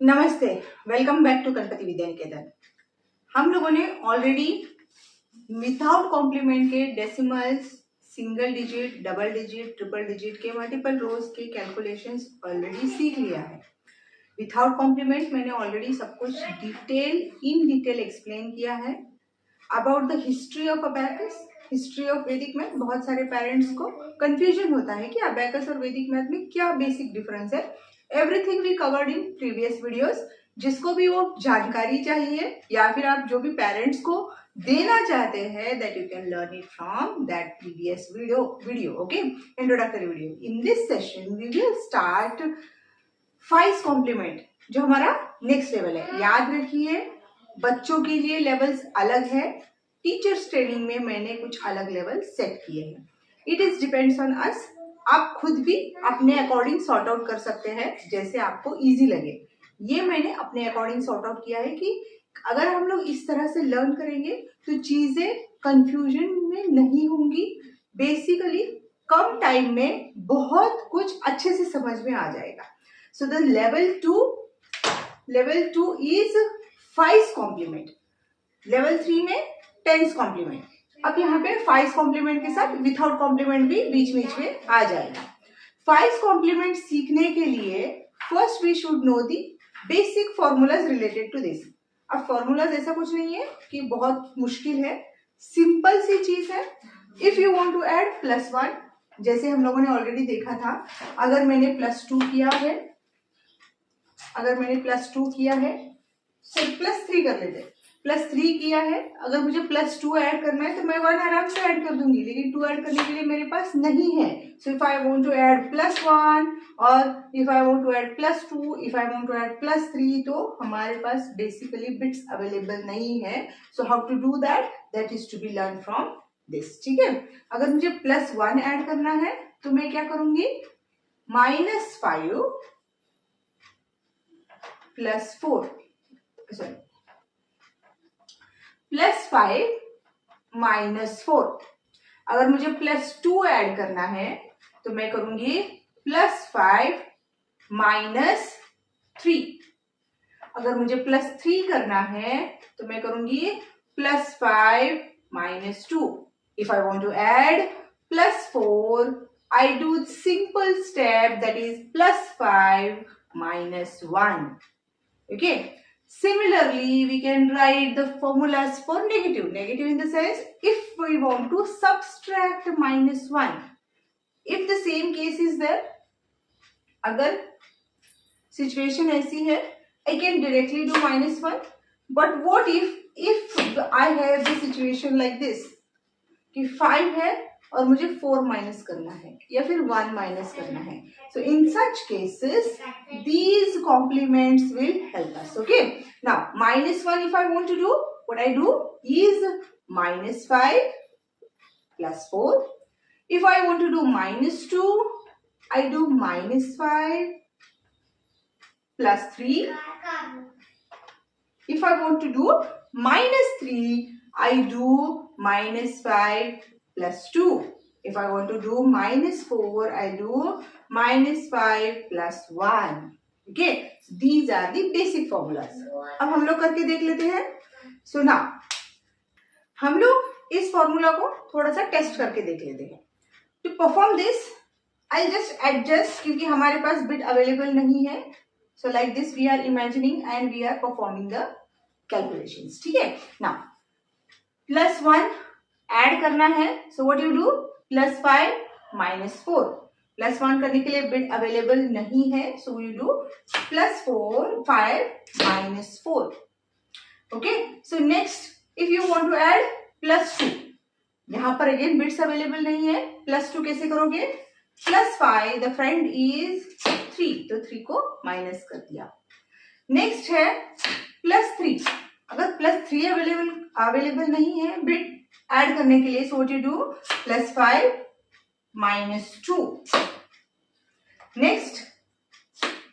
नमस्ते, welcome back to Ganpati Vidya Niketan. हम लोगों ने ऑलरेडी विदाउट कॉम्प्लीमेंट के decimals, single digit, double digit, triple digit के मल्टीपल रोज के कैलकुलेशंस ऑलरेडी सीख लिया है। विदाउट कॉम्प्लीमेंट मैंने ऑलरेडी सब कुछ इन डिटेल एक्सप्लेन किया है। About the history of abacus, history of वैदिक मैथ, बहुत सारे पेरेंट्स को कंफ्यूजन होता है कि अबैकस और वैदिक मैथ में क्या बेसिक डिफरेंस है। Everything we covered in previous videos. जिसको भी वो जानकारी चाहिए या फिर आप जो भी पेरेंट्स को देना चाहते हैं, that you can learn it from that previous video okay, introductory video. In this session we will start 5 complement, जो हमारा नेक्स्ट लेवल है। याद रखिए, बच्चों के लिए लेवल्स अलग है, टीचर्स ट्रेनिंग में मैंने कुछ अलग लेवल सेट किए हैं। It is depends on us. आप खुद भी अपने अकॉर्डिंग सॉर्ट आउट कर सकते हैं, जैसे आपको इजी लगे। ये मैंने अपने अकॉर्डिंग सॉर्ट आउट किया है कि अगर हम लोग इस तरह से लर्न करेंगे तो चीजें कंफ्यूजन में नहीं होंगी। बेसिकली कम टाइम में बहुत कुछ अच्छे से समझ में आ जाएगा। So the level two is 5 complement, level 3 में 10 कॉम्प्लीमेंट। अब यहाँ पे 5 कॉम्प्लीमेंट के साथ विदाउट कॉम्प्लीमेंट भी बीच में आ जाएगा। 5 कॉम्प्लीमेंट सीखने के लिए first we should know the basic formulas related to this. अब फॉर्मूलाज ऐसा कुछ नहीं है कि बहुत मुश्किल है, सिंपल सी चीज है। If you want to add +1, जैसे हम लोगों ने ऑलरेडी देखा था, अगर मैंने +2 किया है, +3 कर लेते, +3 किया है, अगर मुझे +2 ऐड करना है तो मैं 1 आराम से ऐड कर दूंगी, लेकिन 2 ऐड करने के लिए मेरे पास नहीं है। So if I want to add +1 और if I want to add +2, if I want to add +3, तो हमारे पास बेसिकली बिट्स अवेलेबल नहीं है। So how to do that is to be learn from this. ठीक है, अगर मुझे +1 ऐड करना है तो मैं क्या करूंगी, -5 +4 सॉरी +5 -4। अगर मुझे +2 ऐड करना है तो मैं करूंगी +5 -3। अगर मुझे +3 करना है तो मैं करूंगी +5 -2। If I want to add +4, I do simple step, that is +5 -1. Okay. Similarly, we can write the formulas for negative. Negative in the sense, if we want to subtract -1, if the same case is there, अगर situation ऐसी है, I can directly do -1. But what if I have the situation like this, कि 5 है और मुझे 4 minus करना है या फिर 1 माइनस करना है। So in such cases these complements will help us. Okay, now -1, if I want to do, what I do is -5 +4. If I want to do -2, I do -5 +3. If I want to do -3, I do -5 +2. If I want to do -4, I do -5 +1. Okay, these are the basic formulas. अब हम लोग करके देख लेते हैं। So now हम लोग इस फॉर्मूला को थोड़ा सा टेस्ट करके देख लेते हैं। To perform this, I'll just adjust, क्योंकि हमारे पास बिट अवेलेबल नहीं है। So like this we are imagining and we are performing the calculations. ठीक है, now +1 ऐड करना है, so what you do, +5 -4. +1 करने के लिए बिट अवेलेबल नहीं है, so you do +5 -4. Okay, so next if you want to add +2, यहाँ पर अगेन बिट्स अवेलेबल नहीं है, +2 कैसे करोगे, +5, द फ्रेंड इज 3, तो 3 को माइनस कर दिया। नेक्स्ट है +3, अगर +3 अवेलेबल नहीं है बिट ऐड करने के लिए, so what you do, +5 -2. Next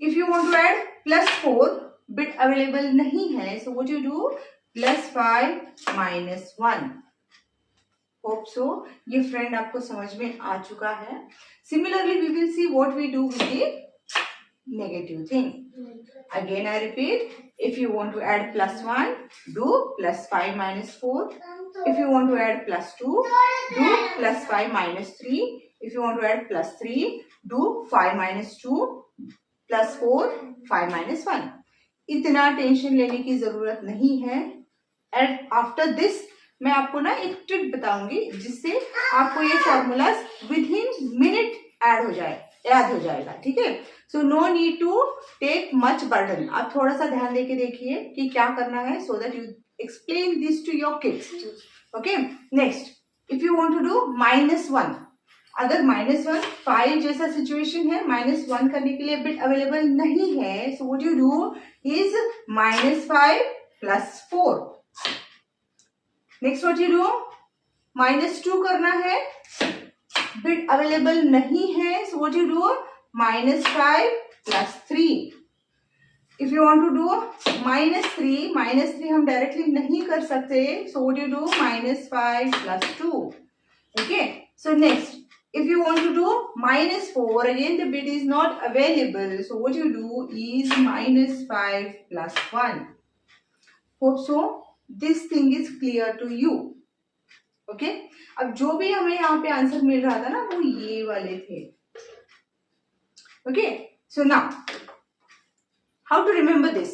if you want to add +4, bit available नहीं है, so what you do, +5 -1. Hope so ये फ्रेंड आपको समझ में आ चुका है। Similarly we will see what we do with the negative thing. Again I repeat, if you want to add +1, do +5 minus 4. If you want to add +2, do +5 minus 3. If you want to add +3, do 5 minus 2 +4, 5 minus 1. इतना tension लेने की जरूरत नहीं है. And after this मैं आपको ना एक ट्रिक बताऊंगी जिससे आपको ये फॉर्मूलाज विद इन मिनट याद हो जाएगा. ठीक है. So no need to take much burden. आप थोड़ा सा ध्यान देके देखिए कि क्या करना है, so that you explain this to your kids. Okay. Next, if you want to do -1, अगर -1 5 जैसा सिचुएशन है, -1 करने के लिए बिट अवेलेबल नहीं है, so what you do is -5 + 4. Next what you do, -2 करना है, बिट अवेलेबल नहीं है, so what you do -5 + 3. If you want to do -3 हम डायरेक्टली नहीं कर सकते, so what you do -5 + 2. Okay. So next, if you want to do -4, again the bit is not available, so what you do is -5 + 1. Hope so this thing is clear to you. Okay. अब जो भी हमें यहाँ पे answer मिल रहा था ना, वो ये वाले थे. Okay. So now how to remember this,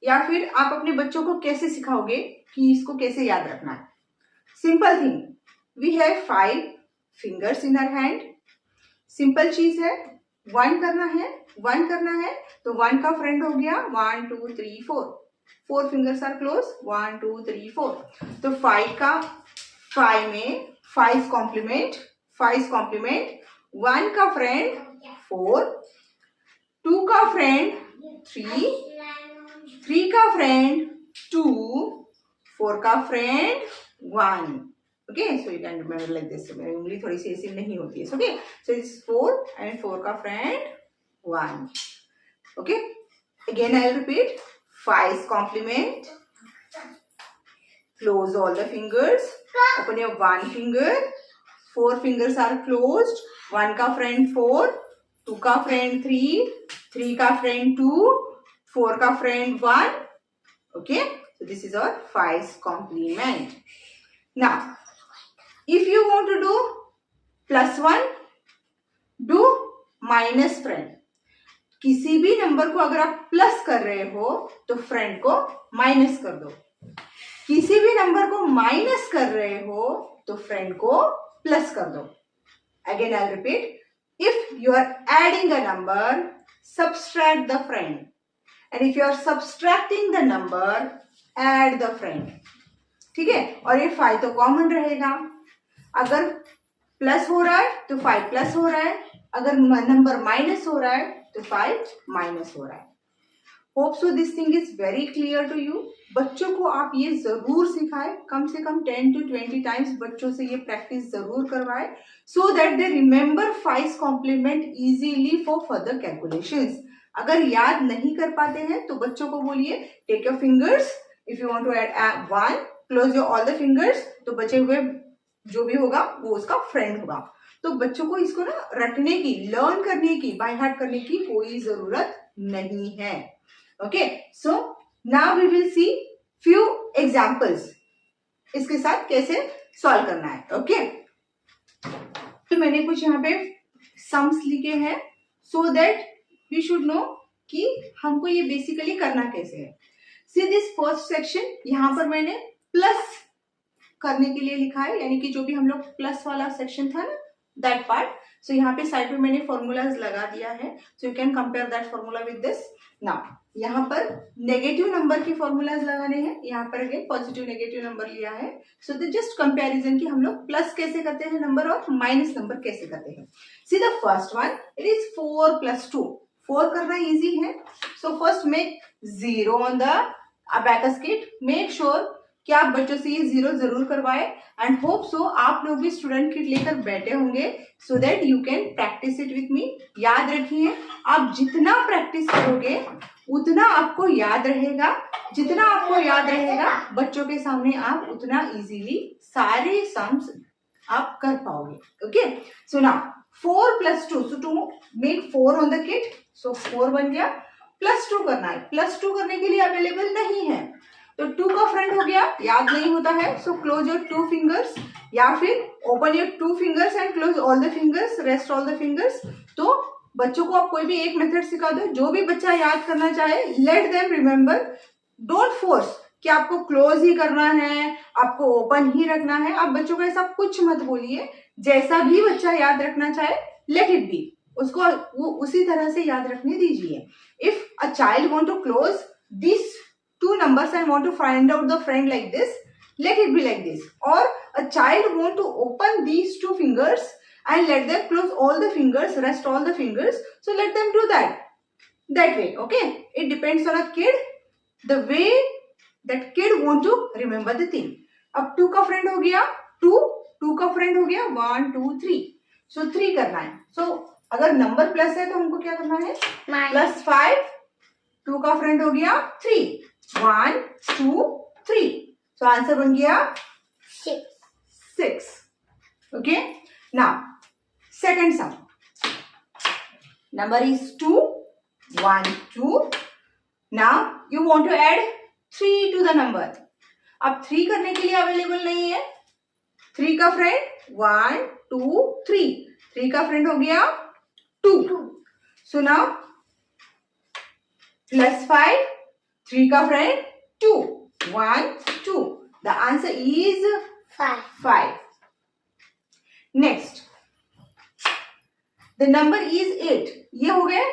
या फिर आप अपने बच्चों को कैसे सिखाओगे कि इसको कैसे याद रखना है. Simple thing, we have 5 fingers in our hand. Simple चीज है, 1 करना है तो 1 का फ्रेंड हो गया 1 2 3 4. 4 फिंगर्स आर क्लोज, 1 2 3 4. तो 5 में 5 कॉम्प्लीमेंट, 1 का फ्रेंड 4, 2 का फ्रेंड 3 का फ्रेंड 2, 4 का friend 1. Okay, so you can remember like this. मेरी उंगली थोड़ी सी ऐसी नहीं होती है. Okay, so it's 4 and 4 का friend 1. Okay, again I'll repeat. 5 complement. Close all the fingers. Open your 1 finger. 4 fingers are closed. 1 का friend 4, 2 का friend 3, 3 का friend 2, 4 का friend 1. Okay, so this is our 5 complement. Now if you want to do +1, do minus friend. किसी भी number को अगर आप plus कर रहे हो तो फ्रेंड को माइनस कर दो. किसी भी नंबर को माइनस कर रहे हो तो फ्रेंड को प्लस कर दो. Again I repeat, if you are adding a number, subtract the friend, and if you are subtracting the number, add the friend. ठीक है. और ये 5 तो कॉमन रहेगा. अगर प्लस हो रहा है तो 5 प्लस हो रहा है, अगर नंबर माइनस हो रहा है तो 5 माइनस हो रहा है. Hope so this thing is very clear to you. बच्चों को आप ये जरूर सिखाएं, कम से कम 10 to 20 टाइम्स बच्चों से ये प्रैक्टिस जरूर करवाएं, so that they remember 5 complement easily for further calculations. अगर याद नहीं कर पाते हैं तो बच्चों को बोलिए, take your fingers, if you want to add 1, close your all the fingers, तो बचे हुए जो भी होगा वो उसका फ्रेंड होगा. तो बच्चों को इसको ना रटने की, लर्न करने की, बाय हार्ट करने की कोई जरूरत नहीं है. Okay. So now we will see few examples, इसके साथ कैसे सॉल्व करना है. ओके. तो मैंने कुछ यहाँ पे सम्स लिखे हैं, so that we should know कि हमको ये बेसिकली करना कैसे है. सी दिस फर्स्ट सेक्शन, यहाँ पर मैंने प्लस करने के लिए लिखा है, यानी कि जो भी हम लोग प्लस वाला सेक्शन था ना, दैट पार्ट. सो यहाँ पे साइड पे मैंने फॉर्मूलाज लगा दिया है, so you can compare that formula with this. Now यहाँ पर नेगेटिव नंबर की फॉर्मूलाज लगाने हैं, यहाँ पर अगेन पॉजिटिव नेगेटिव नंबर लिया है. सो द जस्ट कंपैरिजन कि हम लोग प्लस कैसे करते हैं नंबर और माइनस नंबर कैसे करते हैं. See the first one, it is 4 + 2. 4 करना इजी है. So first make 0 on the abacus kit. Make sure कि आप बच्चों से ये 0 जरूर करवाएं, एंड होप सो आप लोग भी स्टूडेंट किट लेकर बैठे होंगे, सो that you can practice it with me. याद रखिए, आप जितना प्रैक्टिस करोगे उतना आपको याद रहेगा. जितना आपको याद रहेगा बच्चों के सामने आप उतना इजीली सारे सम्स आप कर पाओगे. Okay. So now 4 plus 2, so to make 4 on the kit, so 4 बन गया, प्लस 2 करना है, प्लस 2 करने के लिए अवेलेबल नहीं है तो 2 का फ्रेंड हो गया, याद नहीं होता है, सो क्लोज योर 2 फिंगर्स या फिर open your 2 fingers and close all the fingers, rest all the fingers. तो बच्चों को आप कोई भी एक मेथड सिखा दो, जो भी बच्चा याद करना चाहे, let them remember, don't force कि आपको क्लोज ही करना है, आपको ओपन ही रखना है। आप बच्चों को ऐसा कुछ मत बोलिए, जैसा भी बच्चा याद रखना चाहे लेट इट बी, उसको वो उसी तरह से याद रखने दीजिए। If a child want to close this 2 numbers and want to find out the friend like this, let it be like this. Or a child want to open these 2 fingers and let them close all the fingers, rest all the fingers, so let them do that way. Okay, it depends on a kid, the way that kid want to remember the thing. अब 2 का friend हो गया 2 का friend हो गया 1 2 3, सो 3 करना है। सो अगर नंबर प्लस है तो हमको क्या करना है, +5, 2 का फ्रेंड हो गया 3, 1 2 3, सो आंसर बन गया 6। Okay, now second sum, number is 2 1 2, now you want to add 3 to the number. अब 3 करने के लिए अवेलेबल नहीं है, 3 का फ्रेंड 1 2 3, 3 का फ्रेंड हो गया 2, सो नाउ +5, 3 का friend 2 1 2, the answer is 5। Next, the number is 8, ये हो गए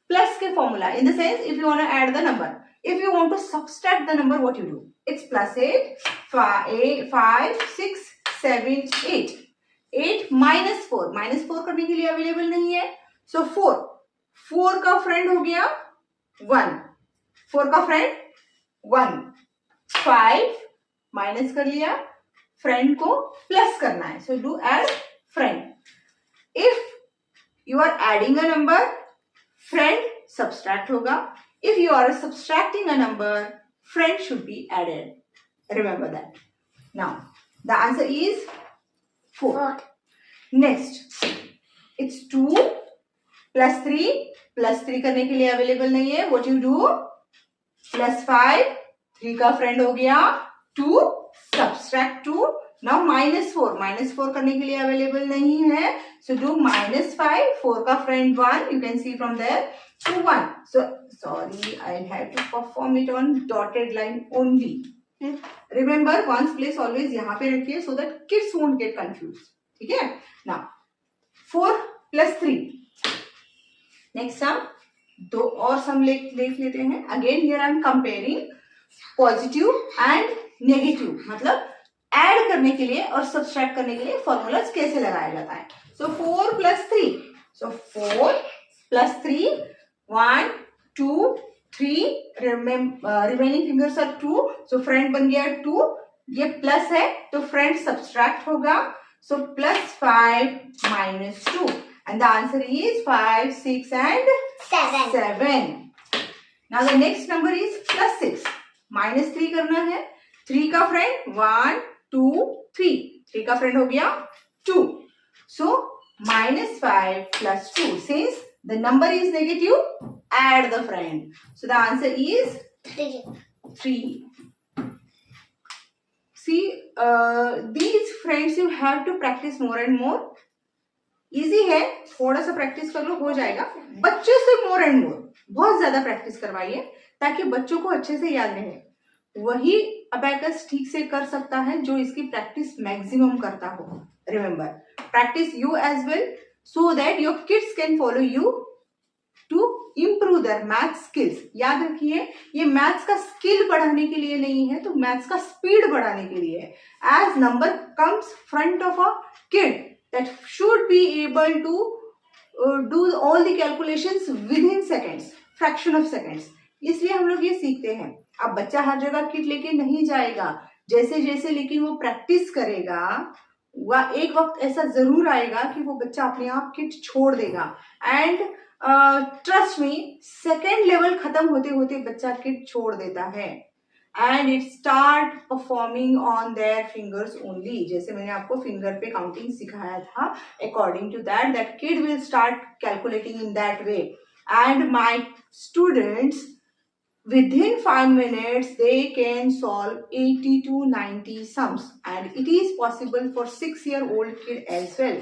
प्लस के formula, in the sense if you want to add the number, if you want to subtract the number, what you do, it's +8 5 6 7 8, 8 -4 करने के लिए available नहीं है, so 4 का फ्रेंड हो गया 1, 4 का फ्रेंड 1, 5 माइनस कर लिया, फ्रेंड को प्लस करना है, so do add friend. If you are adding a number, friend subtract होगा, if you are subtracting a number, friend should be added, remember that. Now the answer is 4. Next, it's 2 +3 करने के लिए available नहीं है, what you do, +5, 3 का friend हो गया 2, subtract 2, now -4 करने के लिए अवेलेबल नहीं है, so do -5, 4 का friend 1, you can see from there, so 1, so sorry, I'll have to perform it on dotted line only. Remember, ones place always यहाँ पे रखिए so that kids won't get confused. ठीक है? Now 4 + 3. Next sum, 2 और सम देख लेते हैं. Again here I am comparing positive and negative, मतलब ऐड करने के लिए और सब्सट्रैक्ट करने के लिए फॉर्मूलाज कैसे लगाया जाता है. So 4 + 3, so 4 + 3, 1 2 3, remaining fingers are 2, so friend बन गया 2, ये प्लस है तो फ्रेंड सब्सट्रैक्ट होगा, सो +5 - 2 and the answer is 5 6 and 7. Now the next number is +6, -3 करना है, 3 का फ्रेंड 1 2 3, 3 का फ्रेंड हो गया 2, so -5 + 2, since the number is negative, add the friend, so the answer is 3. See, these friends you have to practice more and more. Easy है, थोड़ा सा practice कर लो हो जाएगा. बच्चों से मोर एंड मोर, बहुत ज्यादा प्रैक्टिस करवाइए ताकि बच्चों को अच्छे से याद रहे. वही अबैकस ठीक से कर सकता है जो इसकी प्रैक्टिस मैक्सिमम करता हो. Remember, practice you as well so that your kids can follow you to improve their math skills. याद रखिए, ये मैथ्स का स्किल बढ़ाने के लिए नहीं है, तो मैथ्स का स्पीड बढ़ाने के लिए. As number comes front of a kid that should be able to do all the calculations within seconds, fraction of seconds. इसलिए हम लोग ये सीखते हैं. अब बच्चा हर जगह किट लेके नहीं जाएगा, जैसे जैसे लेकिन वो प्रैक्टिस करेगा, वह एक वक्त ऐसा जरूर आएगा कि वो बच्चा अपने आप किट छोड़ देगा. And trust me, second level खत्म होते होते बच्चा किट छोड़ देता है. and it start performing on their fingers only. जैसे मैंने आपको finger पे counting सिखाया था, according to that, that kid will start calculating in that way. And my students, within 5 minutes, they can solve 80 to 90 sums, and it is possible for 6-year-old kid as well.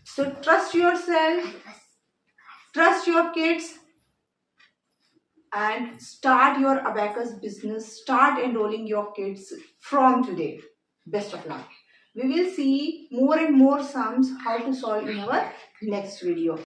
So trust yourself, trust your kids, and start your abacus business. Start enrolling your kids from today. Best of luck. We will see more and more sums how to solve in our next video.